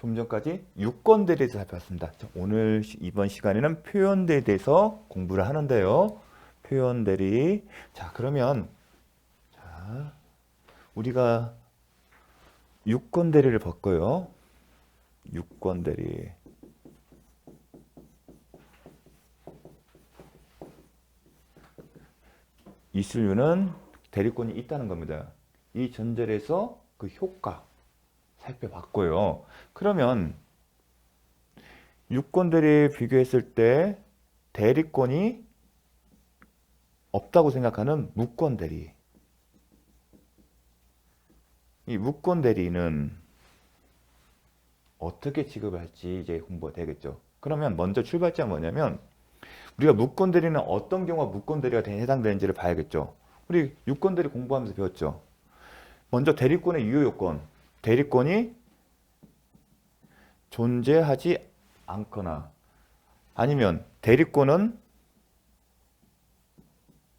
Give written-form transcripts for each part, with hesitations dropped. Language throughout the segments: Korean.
좀 전까지 유권대리에 대해서 살펴봤습니다. 오늘 이번 시간에는 표현대에 대해서 공부를 하는데요. 표현대리. 자, 그러면 자, 우리가 유권대리를 바꿔요. 유권대리. 있을 이유는 대리권이 있다는 겁니다. 이 전제에서 그 효과 살펴봤고요. 그러면 유권대리 비교했을 때 대리권이 없다고 생각하는 무권대리. 이 무권대리는 어떻게 취급을 할지 이제 공부가 되겠죠. 그러면 먼저 출발점은 뭐냐면 우리가 무권대리는 어떤 경우가 무권대리가 해당되는지를 봐야겠죠. 우리 유권대리 공부하면서 배웠죠. 먼저 대리권의 유효요건. 대리권이 존재하지 않거나 아니면 대리권은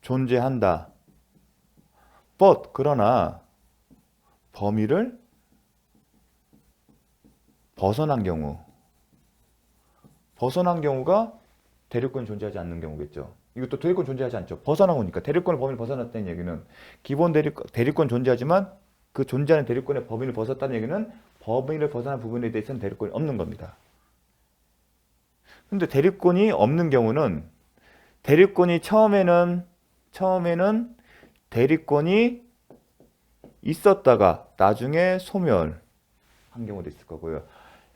존재한다. but 그러나 범위를 벗어난 경우가 대리권이 존재하지 않는 경우겠죠. 이것도 대리권 존재하지 않죠. 벗어난 거니까. 대리권의 범위를 벗어났다는 얘기는 기본 대리권 존재하지만 그 존재하는 대리권의 범위를 벗었다는 얘기는 범위를 벗어난 부분에 대해서는 대리권이 없는 겁니다. 근데 대리권이 없는 경우는 대리권이 처음에는 대리권이 있었다가 나중에 소멸한 경우도 있을 거고요.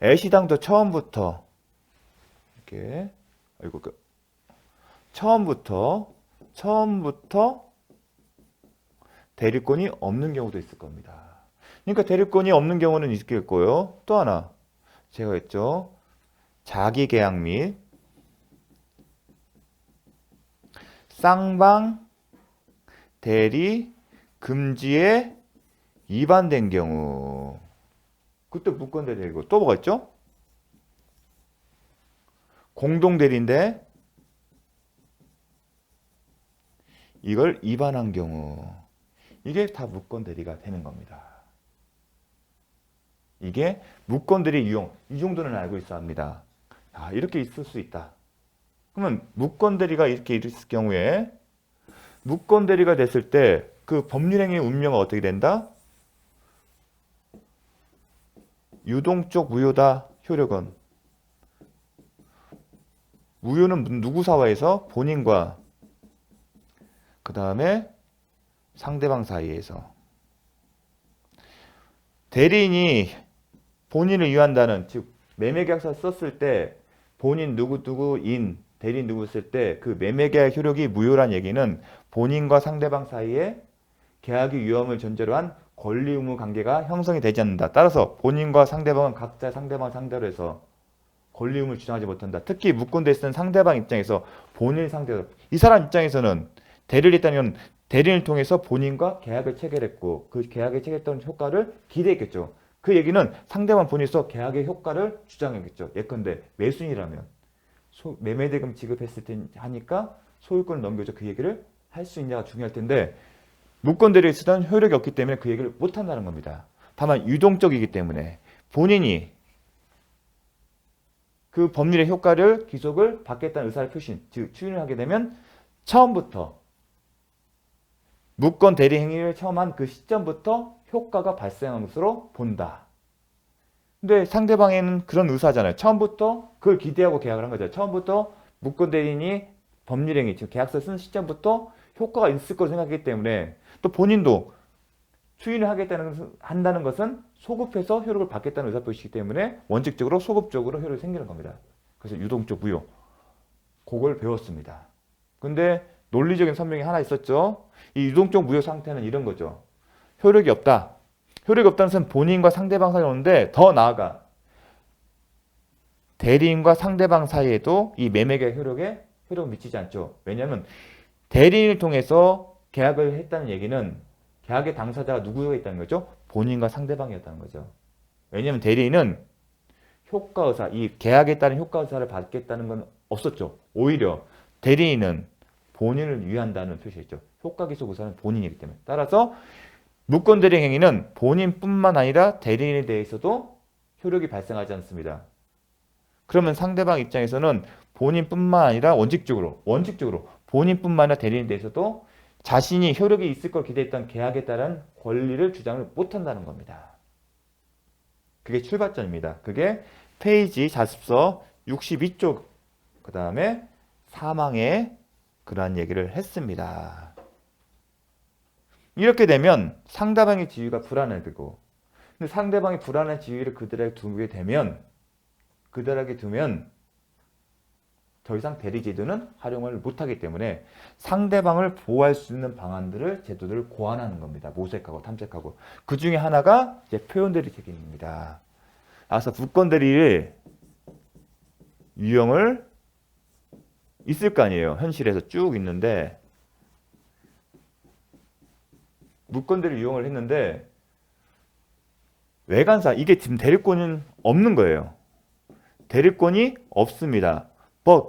애시당초 처음부터 이렇게 처음부터 대리권이 없는 경우도 있을 겁니다. 그러니까 대리권이 없는 경우는 있겠고요. 또 하나 제가 했죠. 자기계약 및 쌍방 대리 금지에 위반된 경우 그때 무권대리고 또 뭐가 있죠? 공동대리인데 이걸 위반한 경우 이게 다 무권대리가 되는 겁니다. 이게 무권대리 유형 이 정도는 알고 있어야 합니다. 아, 이렇게 있을 수 있다. 그러면 무권대리가 이렇게 있을 경우에 무권대리가 됐을 때 그 법률행위의 운명은 어떻게 된다? 유동적 무효다. 효력은 무효는 누구 사이에서? 본인과 그 다음에 상대방 사이에서. 대리인이 본인을 위한다는 즉 매매계약서 썼을 때 본인 누구누구인 대리인 누구 쓸 때 그 매매계약 효력이 무효란 얘기는 본인과 상대방 사이에 계약의 유효함을 전제로 한 권리 의무 관계가 형성이 되지 않는다. 따라서 본인과 상대방은 각자 상대방을 상대로 해서 권리 의무를 주장하지 못한다. 특히 무권대리 쓴 상대방 입장에서 본인 상대로 이 사람 입장에서는 대리를 했다는 건 대리인을 통해서 본인과 계약을 체결했고 그 계약에 체결했던 효과를 기대했겠죠. 그 얘기는 상대방 본인에서 계약의 효과를 주장했겠죠. 예컨대 매수인이라면 매매대금 지급했을 때 하니까 소유권을 넘겨줘 그 얘기를 할 수 있냐가 중요할 텐데 무권대리에 쓰던 효력이 없기 때문에 그 얘기를 못한다는 겁니다. 다만 유동적이기 때문에 본인이 그 법률의 효과를 기속을 받겠다는 의사를 표신, 즉 추인을 하게 되면 처음부터 무권 대리 행위를 처음 한 그 시점부터 효과가 발생한 것으로 본다. 근데 상대방에는 그런 의사잖아요. 처음부터 그걸 기대하고 계약을 한 거죠. 처음부터 무권 대리인이 법률 행위, 즉 계약서 쓴 시점부터 효과가 있을 거로 생각하기 때문에 또 본인도 추인을 한다는 것은 소급해서 효력을 받겠다는 의사표시이기 때문에 원칙적으로 소급적으로 효력이 생기는 겁니다. 그래서 유동적 무효. 그걸 배웠습니다. 근데 논리적인 설명이 하나 있었죠. 이 유동적 무효 상태는 이런 거죠. 효력이 없다. 효력이 없다는 것은 본인과 상대방 사이에 오는데 더 나아가 대리인과 상대방 사이에도 이 매매계약 효력에 효력을 미치지 않죠. 왜냐하면 대리인을 통해서 계약을 했다는 얘기는 계약의 당사자가 누구가 있다는 거죠? 본인과 상대방이었다는 거죠. 왜냐하면 대리인은 효과의사, 이 계약에 따른 효과의사를 받겠다는 건 없었죠. 오히려 대리인은 본인을 위한다는 표시했죠. 효과기속 의사는 본인이기 때문에. 따라서 무권대리 행위는 본인뿐만 아니라 대리인에 대해서도 효력이 발생하지 않습니다. 그러면 상대방 입장에서는 본인뿐만 아니라 원칙적으로 본인뿐만 아니라 대리인에 대해서도 자신이 효력이 있을 걸 기대했던 계약에 따른 권리를 주장을 못한다는 겁니다. 그게 출발점입니다. 그게 페이지 자습서 62쪽 그 다음에 사망에 그러한 얘기를 했습니다. 이렇게 되면 상대방의 지위가 불안해지고, 근데 상대방이 불안한 지위를 그들에게 두면 더 이상 대리제도는 활용을 못하기 때문에 상대방을 보호할 수 있는 방안들을 제도들을 고안하는 겁니다. 모색하고 탐색하고. 그 중에 하나가 이제 표현대리 책임입니다. 그래서 부권대리를 유형을 있을 거 아니에요. 현실에서 쭉 있는데 무권대리 유형을 했는데 외관상 이게 지금 대리권은 없는 거예요. 대리권이 없습니다.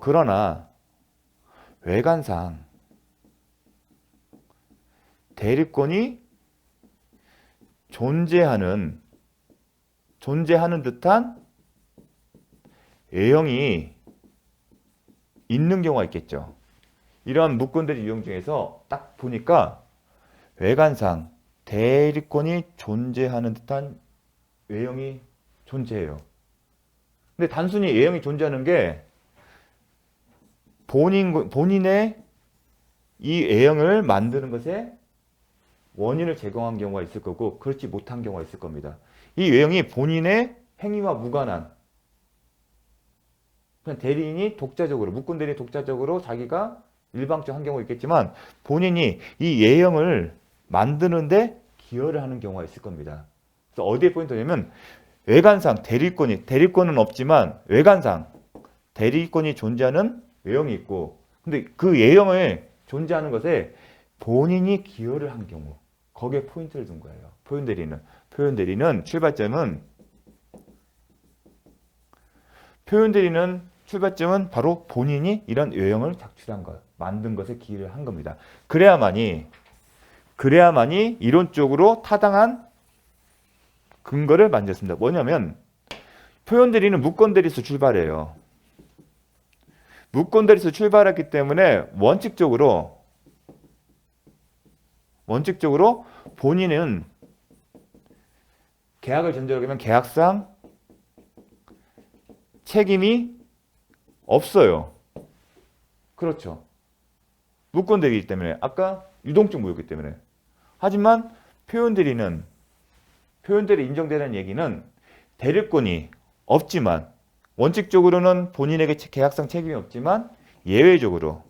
그러나 외관상 대리권이 존재하는 듯한 외형이 있는 경우가 있겠죠. 이러한 무권대리 유형 중에서 딱 보니까 외관상 대리권이 존재하는 듯한 외형이 존재해요. 근데 단순히 외형이 존재하는 게 본인의 이 외형을 만드는 것에 원인을 제공한 경우가 있을 거고 그렇지 못한 경우가 있을 겁니다. 이 외형이 본인의 행위와 무관한 그냥 대리인이 독자적으로 무권 대리인이 독자적으로 자기가 일방적으로 한 경우가 있겠지만 본인이 이 외형을 만드는데 기여를 하는 경우가 있을 겁니다. 그래서 어디에 포인트냐면 외관상 대리권은 없지만 외관상 대리권이 존재하는 외형이 있고 근데 그 외형을 존재하는 것에 본인이 기여를 한 경우 거기에 포인트를 둔 거예요. 표현대리는 출발점은 바로 본인이 이런 외형을 작출한 것, 만든 것에 기여를 한 겁니다. 그래야만이 이론적으로 타당한 근거를 만들었습니다. 뭐냐면 표현대리는 무권대리에서 출발해요. 무권대리에서 출발했기 때문에 원칙적으로 본인은 계약을 전제로 하면 계약상 책임이 없어요. 그렇죠. 무권대리이기 때문에 아까 유동적 무효이기 때문에. 하지만 표현대리 인정되는 얘기는 대리권이 없지만 원칙적으로는 본인에게 계약상 책임이 없지만 예외적으로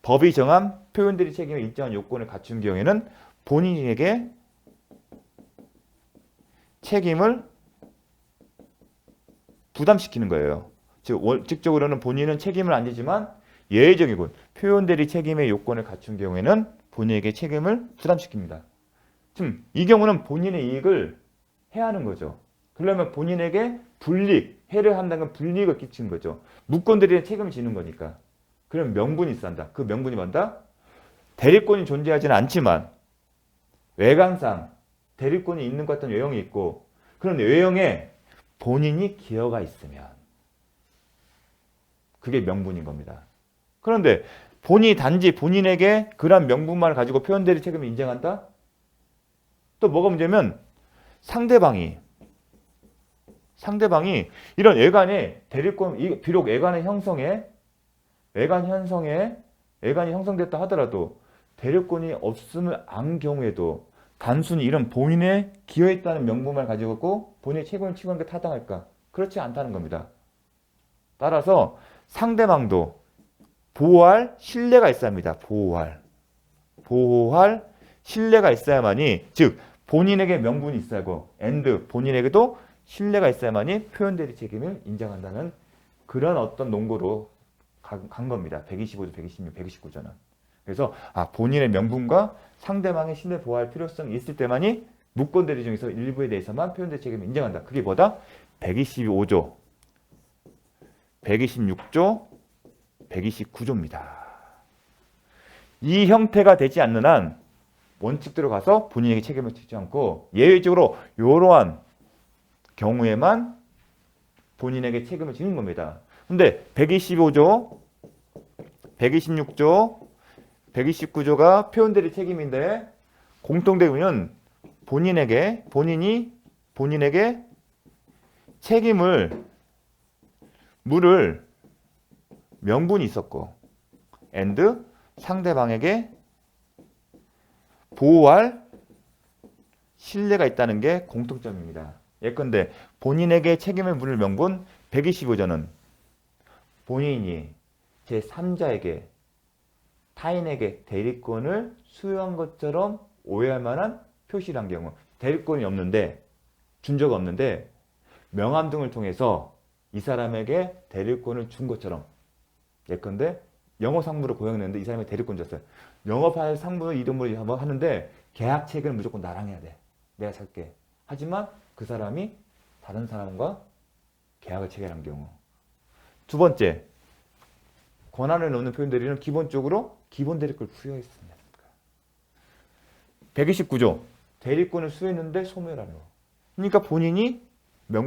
법이 정한 표현대리 책임의 일정한 요건을 갖춘 경우에는 본인에게 책임을 부담시키는 거예요. 즉 원칙적으로는 본인은 책임을 안 지지만 예외적이고 표현대리 책임의 요건을 갖춘 경우에는 본인에게 책임을 부담시킵니다. 즉 이 경우는 본인의 이익을 해하는 거죠. 그러면 본인에게 해를 한다는 건 불이익을 끼치는 거죠. 무권대리의 책임을 지는 거니까. 그럼 명분이 있어야 한다. 그 명분이 뭔다? 대리권이 존재하지는 않지만 외관상 대리권이 있는 것 같은 외형이 있고 그런 외형에 본인이 기여가 있으면 그게 명분인 겁니다. 그런데 단지 본인에게 그런 명분만을 가지고 표현대리 책임을 인정한다? 또 뭐가 문제면 상대방이 이런 외관에 대리권 비록 외관이 형성됐다 하더라도 대리권이 없음을 안 경우에도 단순히 이런 본인의 기여했다는 명분만 가지고 본인의 책임을 취하는 게 타당할까? 그렇지 않다는 겁니다. 따라서 상대방도 보호할 신뢰가 있어야 합니다. 보호할 신뢰가 있어야만이 즉 본인에게 명분이 있어야 하고 본인에게도 신뢰가 있어야만이 표현대리 책임을 인정한다는 그런 어떤 논거로 간 겁니다. 125조, 126, 129조는. 그래서 본인의 명분과 상대방의 신뢰 보호할 필요성이 있을 때만이 무권대리 중에서 일부에 대해서만 표현대리 책임을 인정한다. 그게 뭐다? 125조, 126조, 129조입니다. 이 형태가 되지 않는 한 원칙대로 가서 본인에게 책임을 지지 않고 예외적으로 이러한 경우에만 본인에게 책임을 지는 겁니다. 근데 125조, 126조, 129조가 표현대리 책임인데 공통되면 본인이 본인에게 책임을 물을 명분이 있었고 and 상대방에게 보호할 신뢰가 있다는 게 공통점입니다. 예컨대 본인에게 책임을 물을 명분 125조는 본인이 제3자에게 타인에게 대리권을 수여한 것처럼 오해할 만한 표시를 한 경우 대리권이 없는데 준 적 없는데 명함 등을 통해서 이 사람에게 대리권을 준 것처럼 예컨대 영업 상무를 고용했는데 이 사람이 대리권 줬어요. 영업할 상무 이름으로 한번 하는데 계약 체계는 무조건 나랑 해야 돼. 내가 살게. 하지만 그 사람이 다른 사람과 계약을 체결한 경우. 두 번째, 권한을 넣는 표현대리는 기본적으로 기본 대리권을 수여했습니다. 129조, 대리권을 수여했는데 소멸하는 거. 그러니까 본인이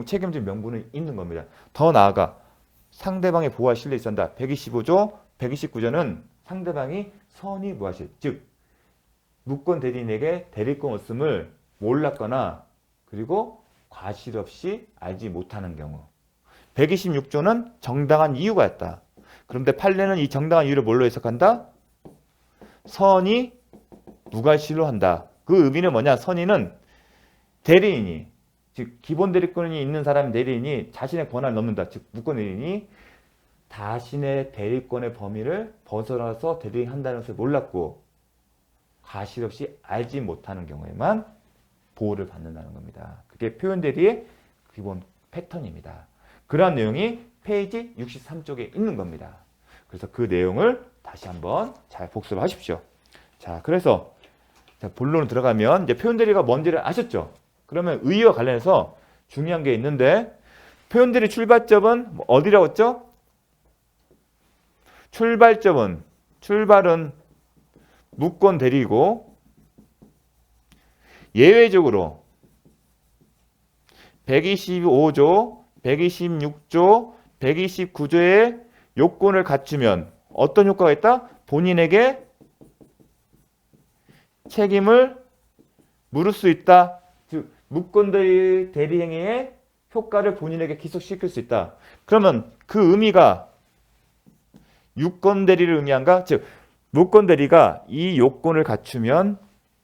책임질 명분이 있는 겁니다. 더 나아가 상대방의 보호할 신뢰 있었다. 125조, 129조는 상대방이 선의 무하실, 즉 무권 대리인에게 대리권 없음을 몰랐거나 그리고 과실 없이 알지 못하는 경우. 126조는 정당한 이유가 있다. 그런데 판례는 이 정당한 이유를 뭘로 해석한다? 선의 무과실로 한다. 그 의미는 뭐냐? 선의는 대리인이, 즉 기본 대리권이 있는 사람 대리인이 자신의 권한을 넘는다. 즉 무권 대리인이 자신의 대리권의 범위를 벗어나서 대리한다는 것을 몰랐고 과실 없이 알지 못하는 경우에만 보호를 받는다는 겁니다. 그게 표현대리의 기본 패턴입니다. 그러한 내용이 페이지 63쪽에 있는 겁니다. 그래서 그 내용을 다시 한번 잘 복습을 하십시오. 자, 그래서 본론으로 들어가면 이제 표현대리가 뭔지를 아셨죠? 그러면 의의와 관련해서 중요한 게 있는데 표현대리 출발점은 어디라고 했죠? 출발은 무권 대리고 예외적으로 125조, 126조, 129조의 요건을 갖추면 어떤 효과가 있다? 본인에게 책임을 물을 수 있다. 즉 무권 대리 행위의 효과를 본인에게 기속시킬 수 있다. 그러면 그 의미가 유권 대리를 의미한가? 즉 무권 대리가 이 요건을 갖추면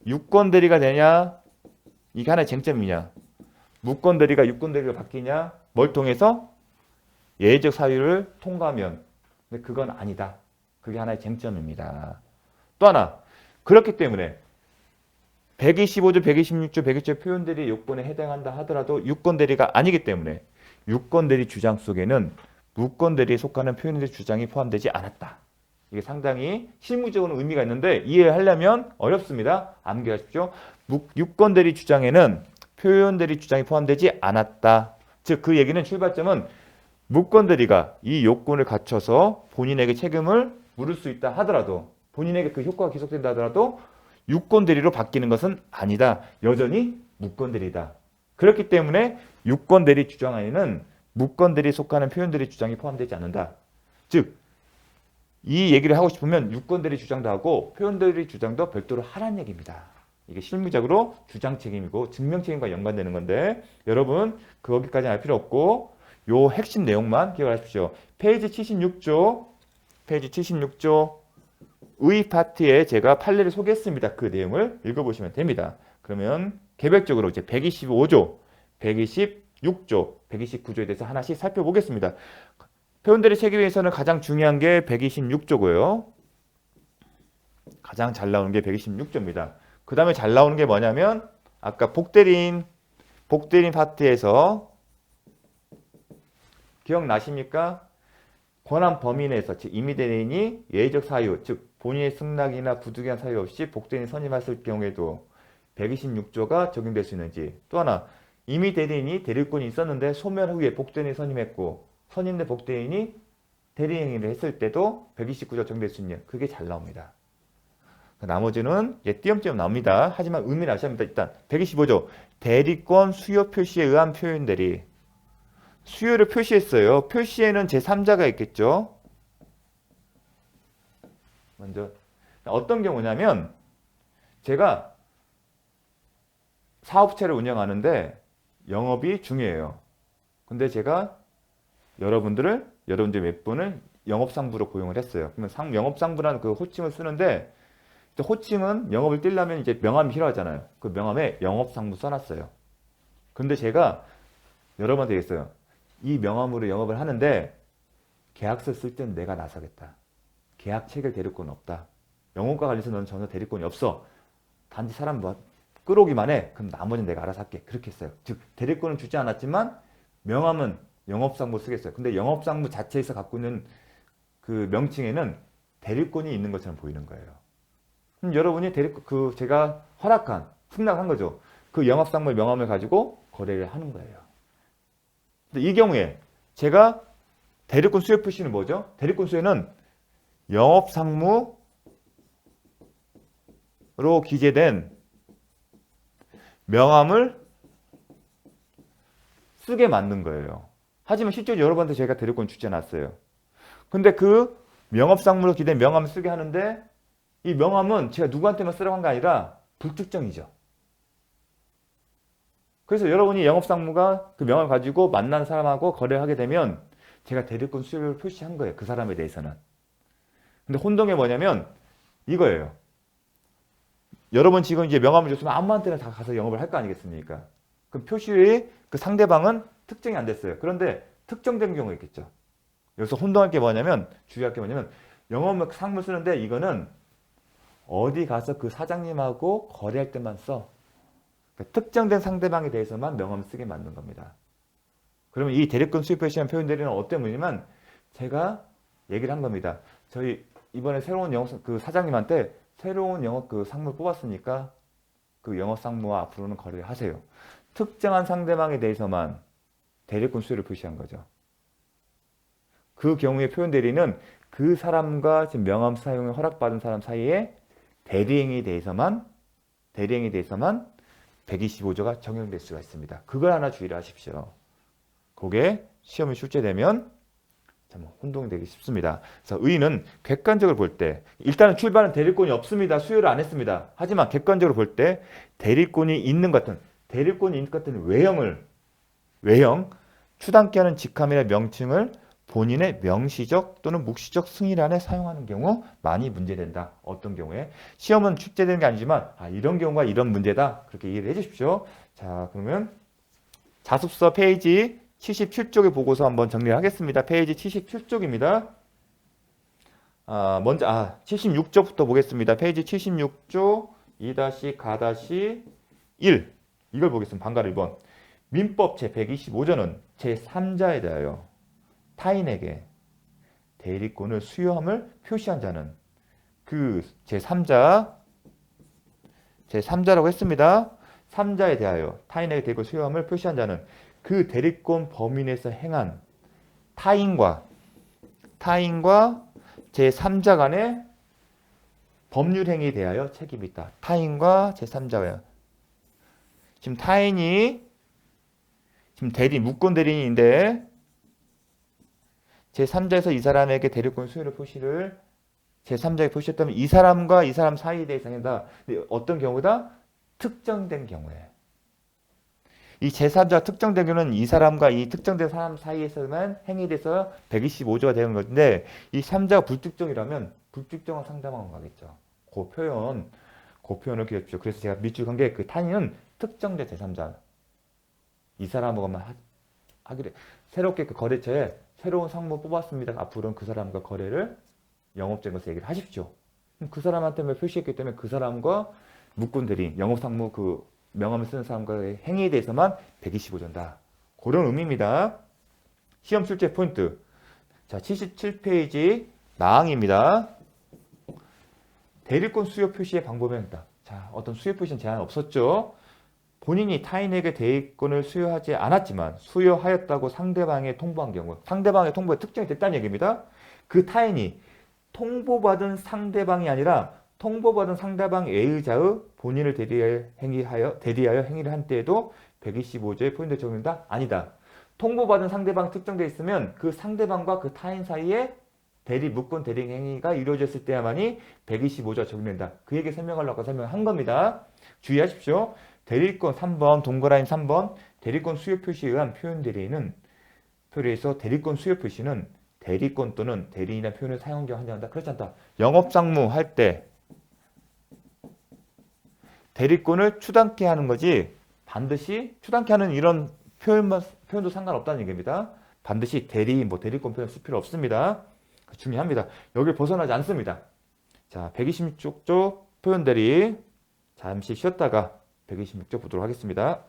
유권 대리가 되냐? 이게 하나의 쟁점이냐? 무권 대리가 유권 대리로 바뀌냐? 뭘 통해서? 예외적 사유를 통과하면. 근데 그건 아니다. 그게 하나의 쟁점입니다. 또 하나. 그렇기 때문에 125조, 126조, 127조 표현대리 요건에 해당한다 하더라도 유권 대리가 아니기 때문에 유권 대리 주장 속에는 무권 대리에 속하는 표현대리 주장이 포함되지 않았다. 이게 상당히 실무적으로 의미가 있는데 이해하려면 어렵습니다. 암기하십시오. 유권 대리 주장에는 표현 대리 주장이 포함되지 않았다. 즉 그 얘기는 출발점은 무권 대리가 이 요건을 갖춰서 본인에게 책임을 물을 수 있다 하더라도 본인에게 그 효과가 기속된다 하더라도 유권 대리로 바뀌는 것은 아니다. 여전히 무권 대리다. 그렇기 때문에 유권 대리 주장 안에는 무권 대리에 속하는 표현 대리 주장이 포함되지 않는다. 즉 이 얘기를 하고 싶으면 유권 대리 주장도 하고 표현 대리 주장도 별도로 하라는 얘기입니다. 이게 실무적으로 주장 책임이고 증명 책임과 연관되는 건데 여러분 거기까지는 알 필요 없고 요 핵심 내용만 기억하십시오. 페이지 76조 의 파트에 제가 판례를 소개했습니다. 그 내용을 읽어보시면 됩니다. 그러면 개별적으로 이제 125조, 126조, 129조에 대해서 하나씩 살펴보겠습니다. 표현대리 책임에서는 가장 중요한 게 126조고요. 가장 잘 나오는 게 126조입니다. 그 다음에 잘 나오는 게 뭐냐면 아까 복대리인 파트에서 기억나십니까? 권한 범위 내에서 즉 임의대리인이 예외적 사유 즉 본인의 승낙이나 부득이한 사유 없이 복대리인 선임했을 경우에도 126조가 적용될 수 있는지 또 하나 임의대리인이 대리권이 있었는데 소멸 후에 복대리인 선임했고 선임된 복대리인이 대리행위를 했을 때도 129조 적용될 수 있냐 그게 잘 나옵니다. 나머지는 띄엄띄엄 나옵니다. 하지만 의미는 아셔야 합니다. 일단 125조 대리권 수요 표시에 의한 표현들이 수요를 표시했어요. 표시에는 제3자가 있겠죠. 먼저 어떤 경우냐면 제가 사업체를 운영하는데 영업이 중요해요. 근데 제가 여러분들 몇 분을 영업상부로 고용을 했어요. 그러면 영업상부라는 그 호칭을 쓰는데 호칭은 영업을 뛰려면 이제 명함이 필요하잖아요. 그 명함에 영업상부 써놨어요. 근데 제가 여러분한테 얘기했어요. 이 명함으로 영업을 하는데 계약서 쓸 때는 내가 나서겠다. 계약 체결 대리권은 없다. 영업과 관련해서 너는 전혀 대리권이 없어. 단지 사람 끌어오기만 해. 그럼 나머지는 내가 알아서 할게. 그렇게 했어요. 즉 대리권은 주지 않았지만 명함은 영업상부 쓰겠어요. 근데 영업상부 자체에서 갖고 있는 그 명칭에는 대리권이 있는 것처럼 보이는 거예요. 그럼 여러분이 제가 승낙한 거죠. 그 영업상부 명함을 가지고 거래를 하는 거예요. 근데 이 경우에 제가 대리권 수요 표시는 뭐죠? 대리권 수요는 영업상무로 기재된 명함을 쓰게 만든 거예요. 하지만 실제로 여러분한테 제가 대리권 주지 않았어요. 근데 그 영업상무로 기재된 명함을 쓰게 하는데 이 명함은 제가 누구한테만 쓰라고 한 게 아니라 불특정이죠. 그래서 여러분이 영업상무가 그 명함을 가지고 만난 사람하고 거래를 하게 되면 제가 대리권 수요를 표시한 거예요. 그 사람에 대해서는. 근데 혼동이 뭐냐면 이거예요. 여러분 지금 이제 명함을 줬으면 아무한테나 다 가서 영업을 할 거 아니겠습니까? 그럼 표시의 그 상대방은 특정이 안 됐어요. 그런데 특정된 경우가 있겠죠. 여기서 혼동할 게 뭐냐면 주의할 게 뭐냐면 영업 상무 쓰는데 이거는 어디 가서 그 사장님하고 거래할 때만 써. 그러니까 특정된 상대방에 대해서만 명함을 쓰게 만든 겁니다. 그러면 이 대리권 수요 표시한 표현들은 어떤 의미냐면 제가 얘기를 한 겁니다. 저희 이번에 새로운 그 사장님한테 새로운 영업 그 상무를 뽑았으니까 그 영업 상무와 앞으로는 거래를 하세요. 특정한 상대방에 대해서만 대리권 수요를 표시한 거죠. 그 경우의 표현 대리는 그 사람과 지금 명함 사용을 허락받은 사람 사이에 대리행위에 대해서만 125조가 적용될 수가 있습니다. 그걸 하나 주의를 하십시오. 그게 시험에 출제되면 참 혼동되기 쉽습니다. 그래서 의의는 객관적으로 볼 때 일단은 출발은 대리권이 없습니다. 수요를 안 했습니다. 하지만 객관적으로 볼 때 대리권이 있는 것 같은 외형 추단케 하는 직함이나 명칭을 본인의 명시적 또는 묵시적 승인안에 사용하는 경우 많이 문제된다. 어떤 경우에 시험은 출제되는 게 아니지만 이런 경우가 이런 문제다. 그렇게 이해를 해주십시오. 자, 그러면 자습서 페이지 77쪽의 보고서 한번 정리를 하겠습니다. 페이지 77쪽입니다. 먼저 76쪽부터 보겠습니다. 페이지 76쪽 2-가-1 이걸 보겠습니다. 방가를 1번 민법 제125조는 제3자에 대하여 타인에게 대리권을 수여함을 표시한 자는 그 제3자라고 했습니다. 3자에 대하여 타인에게 대리권 수여함을 표시한 자는 그 대리권 범위 내에서 행한 타인과 제3자 간의 법률 행위에 대하여 책임이 있다. 타인과 제3자예요. 지금 타인이 지금 무권 대리인인데 제3자에서 이 사람에게 대리권 수요를 표시를 제3자에 표시했다면 이 사람과 이 사람 사이에 대해서 한다. 어떤 경우다? 특정된 경우에. 이 제3자 특정된 경우는 이 사람과 이 특정된 사람 사이에서만 행위돼서 125조가 되는 건데 이 3자가 불특정이라면 불특정한 상대방으로 가겠죠. 그 표현을 기억해주십시오. 그래서 제가 밑줄 간 게 그 타인은 특정된 제3자. 이 사람하고만 하기로 새롭게 그 거래처에 새로운 상무 뽑았습니다. 앞으로는 그 사람과 거래를 영업적인 것을 얘기를 하십시오. 그 사람한테만 표시했기 때문에 그 사람과 묵권 대리, 영업상무 그 명함을 쓰는 사람과의 행위에 대해서만 125조다. 그런 의미입니다. 시험 출제 포인트. 자, 77페이지 나항입니다. 대리권 수요 표시의 방법은 있다. 자, 어떤 수요 표시는 제한 없었죠. 본인이 타인에게 대리권을 수여하지 않았지만 수여하였다고 상대방에 통보한 경우, 상대방의 통보에 특정이 됐다는 얘기입니다. 그 타인이 통보받은 상대방이 아니라 통보받은 상대방 A의자의 본인을 대리하여 행위를 한 때에도 125조의 포인트 적용된다? 아니다. 통보받은 상대방 특정돼 있으면 그 상대방과 그 타인 사이에 대리, 무권 대리 행위가 이루어졌을 때야만이 125조가 적용된다. 그 얘기 설명하려고 설명한 겁니다. 주의하십시오. 대리권 3번, 동그라미 3번, 대리권 수요 표시에 의한 표현 대리인은 표리에서 대리권 수요 표시는 대리권 또는 대리인이라는 표현을 사용 경우 한정한다. 그렇지 않다. 영업상무 할 때 대리권을 추단케 하는 거지 반드시 추단케 하는 이런 표현도 상관없다는 얘기입니다. 반드시 대리, 대리권 표현 쓸 필요 없습니다. 중요합니다. 여기를 벗어나지 않습니다. 자, 126조 표현 대리 잠시 쉬었다가 126조 보도록 하겠습니다.